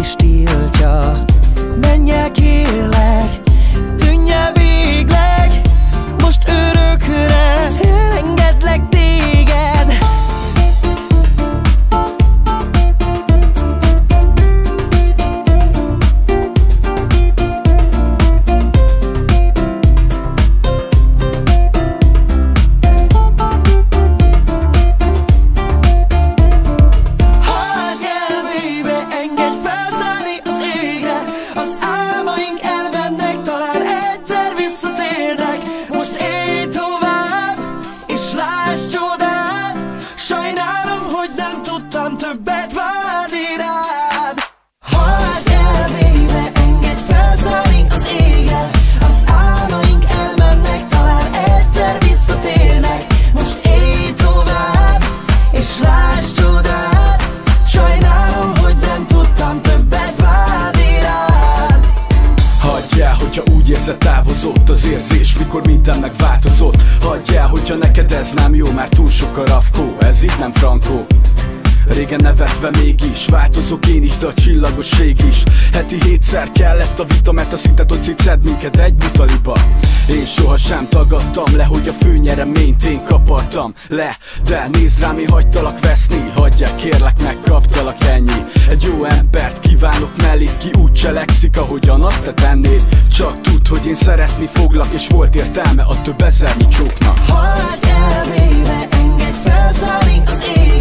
is tiltja. Menj el kérlek, tűnj el végleg, most örökre elengedlek téged. Többet várni rád. Halld el, baby, engedj felszállni az égen. Az álmaink elmennek, talán egyszer visszatérnek. Most élj tovább, és lásd csodát. Sajnálom, hogy nem tudtam többet várni rád. Hagyj el, hogyha úgy érzed, távozott az érzés, mikor minden megváltozott. Hagyj el, hogyha neked ez nem jó, már túl sok a rafkó, ez itt nem frankó. Régen nevetve mégis változok én is, de a csillagosség is. Heti 7-szer kellett a vita, mert azt hitted, hogy sziced minket egy butaliba. Én sohasem tagadtam le, hogy a főnyereményt én kapartam le. De nézd rám, én hagytalak veszni, hagyják kérlek, megkaptalak, ennyi. Egy jó embert kívánok melléd, ki úgy cselekszik, ahogyan azt te tennéd. Csak tudd, hogy én szeretni foglak, és volt értelme a több ezernyi csóknak. Halld el, baby, engedj felszállni az ég.